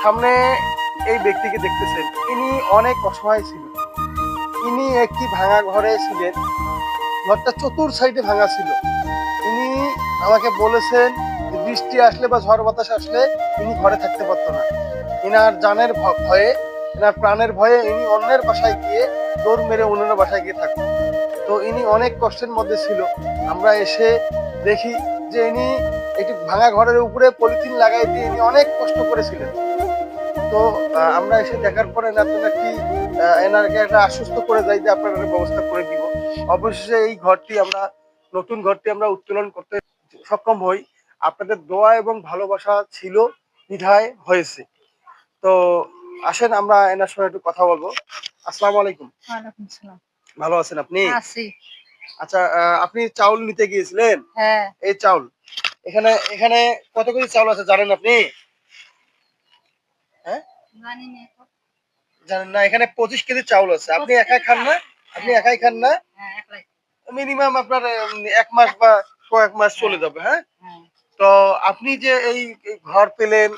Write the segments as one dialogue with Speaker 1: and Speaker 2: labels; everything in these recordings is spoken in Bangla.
Speaker 1: সামনে এই ব্যক্তিকে দেখতেছেন, ইনি অনেক অসহায় ছিলেন। ইনি একটি ভাঙা ঘরে ছিলেন, ঘরটা চতুর সাইডে ভাঙা ছিল। ইনি আমাকে বলেছেন যে বৃষ্টি আসলে বা ঝড় বাতাস আসলে ইনি ঘরে থাকতে পারতো না। এনার জানের ভয়ে, এনার প্রাণের ভয়ে ইনি অন্যের বাসায় গিয়ে দৌড় মেরে অন্যের বাসায় গিয়ে থাকতো। তো ইনি অনেক কষ্টের মধ্যে ছিল। আমরা এসে দেখি যে ইনি একটি ভাঙা ঘরের উপরে পলিথিন লাগাই দিয়ে ইনি অনেক কষ্ট করেছিলেন। তো আমরা এসে দেখার পরে নতুন একটি এনাকে একটা আশ্বস্ত করে যাই যে আপনারা একটা ব্যবস্থা করে দিব। অবশেষে এই ঘরটি আমরা, নতুন ঘরটি আমরা উত্তোলন করতে সক্ষম হই। আপনাদের দোয়া এবং ভালোবাসা ছিল বিধায় হয়েছে। তো আসেন আমরা এনার সঙ্গে একটু কথা বলবো। আসসালামু আলাইকুম।
Speaker 2: ওয়ালাইকুম সালাম।
Speaker 1: ভালো আছেন আপনি?
Speaker 2: আছি।
Speaker 1: আচ্ছা, আপনি চাউল নিতে গিয়েছিলেন?
Speaker 2: হ্যাঁ।
Speaker 1: এই চাউল এখানে এখানে কত কেজি চাউল আছে জানেন আপনি? হ্যাঁ,
Speaker 2: জানি না তো।
Speaker 1: জানেন না? এখানে 25 কেজি চাউল আছে। আপনি
Speaker 2: 25
Speaker 1: একাই
Speaker 2: কেজি
Speaker 1: খান
Speaker 2: চাল?
Speaker 1: না? আপনি
Speaker 2: হ্যাঁ।
Speaker 1: একাই খান না?
Speaker 2: হ্যাঁ, একলাই।
Speaker 1: মিনিমাম আপনার 1 মাস বা কয়েক মাস চলে
Speaker 2: হ্যাঁ,
Speaker 1: যাবে, হ্যাঁ?
Speaker 2: হ্যাঁ।
Speaker 1: তো আপনি যে এই ঘর পেলেন,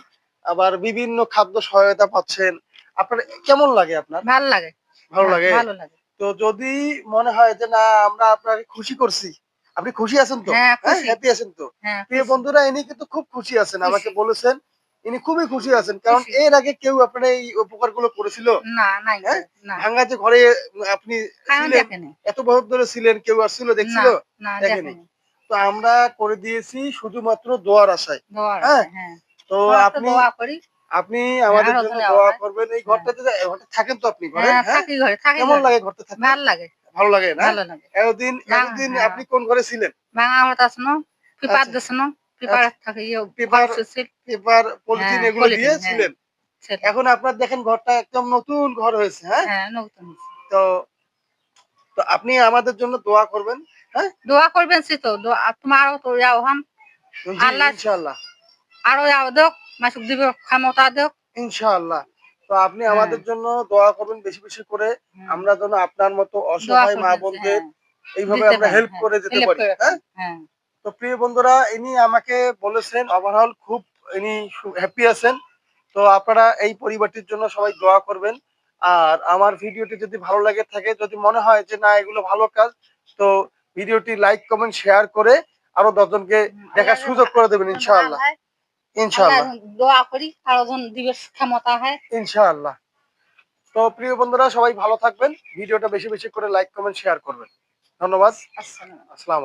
Speaker 1: আবার বিভিন্ন খাদ্য সহায়তা পাচ্ছেন, আপনার কেমন লাগে আপনার?
Speaker 2: ভাল লাগে।
Speaker 1: ভালো লাগে?
Speaker 2: ভালো লাগে।
Speaker 1: তো যদি মনে হয় যে না আমরা আপনাকে খুশি করছি, আপনি খুশি আছেন তো?
Speaker 2: হ্যাঁ,
Speaker 1: হ্যাঁ,
Speaker 2: খুশি।
Speaker 1: হ্যাপি আছেন তো?
Speaker 2: হ্যাঁ,
Speaker 1: প্রিয়
Speaker 2: খুশি।
Speaker 1: বন্ধুরা, ইনি কিন্তু খুব খুশি আছেন। আমাকে
Speaker 2: খুশি।
Speaker 1: বলেছেন ইনি খুবই খুশি আছেন। কারণ
Speaker 2: খুশি।
Speaker 1: এর আগে কেউ আপনার এই উপকারগুলো করেছিল?
Speaker 2: না, নাই
Speaker 1: হ্যাঁ?
Speaker 2: তো। না।
Speaker 1: ভাঙ্গা যে ঘরে আপনি
Speaker 2: কারণ
Speaker 1: ছিলেন,
Speaker 2: দেখেনি।
Speaker 1: এত বছর ধরে ছিলেন, কেউ আসছিল দেখছিল?
Speaker 2: না, না
Speaker 1: দেখেনি।
Speaker 2: দেখেনি।
Speaker 1: তো আমরা করে দিয়েছি শুধুমাত্র দোয়ার আশায়।
Speaker 2: দোয়ার
Speaker 1: হ্যাঁ?
Speaker 2: আছে, হ্যাঁ।
Speaker 1: তো
Speaker 2: সমস্ত
Speaker 1: আপনি
Speaker 2: দোয়া করি।
Speaker 1: আপনি
Speaker 2: হ্যাঁ,
Speaker 1: আমাদের
Speaker 2: আরো
Speaker 1: জন্য
Speaker 2: জনে
Speaker 1: দোয়া
Speaker 2: হয়।
Speaker 1: করবেন। এই
Speaker 2: হ্যাঁ।
Speaker 1: ঘরটাতে ঘরটা থাকেন তো আপনি ঘরে?
Speaker 2: হ্যাঁ,
Speaker 1: হ্যাঁ?
Speaker 2: থাকি ঘরে, থাকি
Speaker 1: কেমন
Speaker 2: ঘরে।
Speaker 1: লাগে ঘরটা থাকতে?
Speaker 2: ভাল লাগে।
Speaker 1: ভালো লাগে না?
Speaker 2: ভালো লাগে।
Speaker 1: এতদিন এতদিন
Speaker 2: হ্যাঁ।
Speaker 1: আপনি কোন ঘরে ছিলেন?
Speaker 2: ভাঙা আমার আছে না? পেপার
Speaker 1: আচ্ছা,
Speaker 2: দিছে না? পেপার
Speaker 1: আচ্ছা।
Speaker 2: থাকে ঘর
Speaker 1: পেপার
Speaker 2: শুছিল।
Speaker 1: পেপার, পলিথিন
Speaker 2: হ্যাঁ,
Speaker 1: এগুলো দিয়ে
Speaker 2: পলিথিন। হ্যাঁ,
Speaker 1: ছিলেন।
Speaker 2: ছিল।
Speaker 1: এখন আপনার দেখেন ঘরটা একদম নতুন ঘর হয়েছে, হ্যাঁ?
Speaker 2: হ্যাঁ, নতুন।
Speaker 1: তো তো আপনি আমাদের জন্য দোয়া করবেন, হ্যাঁ?
Speaker 2: দোয়া করবেন সে তো তোমারও তো ইয়াও হন
Speaker 1: জি,
Speaker 2: আল্লাহ
Speaker 1: ইনশাআল্লাহ।
Speaker 2: আরো ইয়াও দেখ মাসুক দিব ক্ষমতা দেখ।
Speaker 1: ইনশাআল্লাহ। তো আপনি
Speaker 2: হ্যাঁ,
Speaker 1: আমাদের জন্য দোয়া করবেন বেশি, বেশি করে।
Speaker 2: হ্যাঁ।
Speaker 1: আমরা যেন আপনার মতো
Speaker 2: দোয়া
Speaker 1: অসহায়
Speaker 2: করবেন যে
Speaker 1: মা-বোনদের
Speaker 2: হ্যাঁ,
Speaker 1: এইভাবে
Speaker 2: দিতে
Speaker 1: আমরা
Speaker 2: পারি।
Speaker 1: হেল্প
Speaker 2: হ্যাঁ,
Speaker 1: করে যেতে
Speaker 2: হেল্প
Speaker 1: পারি,
Speaker 2: করে
Speaker 1: হ্যাঁ?
Speaker 2: রাখেন। হ্যাঁ,
Speaker 1: তো প্রিয় বন্ধুরা, ইনি আমাকে বলেছেন ওভারঅল খুব ইনি হ্যাপি আছেন। তো আপনারা এই পরিবারটির জন্য সবাই দোয়া করবেন। আর আমার ভিডিওটি যদি ভালো লাগে থাকে, যদি মনে হয় যে না এগুলো ভালো কাজ, তো ভিডিওটি লাইক, কমেন্ট, শেয়ার করে আরো 10 জনকে
Speaker 2: আল্লাহ
Speaker 1: দেখার সুযোগ করে দেবেন
Speaker 2: যেন ভাল
Speaker 1: ইনশাআল্লাহ।
Speaker 2: হয়। আল্লাহ
Speaker 1: ইনশাআল্লাহ,
Speaker 2: দোয়া করি আরো যেন দিবের ক্ষমতা হয়।
Speaker 1: ইনশাআল্লাহ। তো প্রিয় বন্ধুরা সবাই ভালো থাকবেন। ভিডিওটা বেশি, বেশি করে লাইক, কমেন্ট, শেয়ার করবেন। ধন্যবাদ।
Speaker 2: আসসালাম।
Speaker 1: আসসালামু আলাইকুম।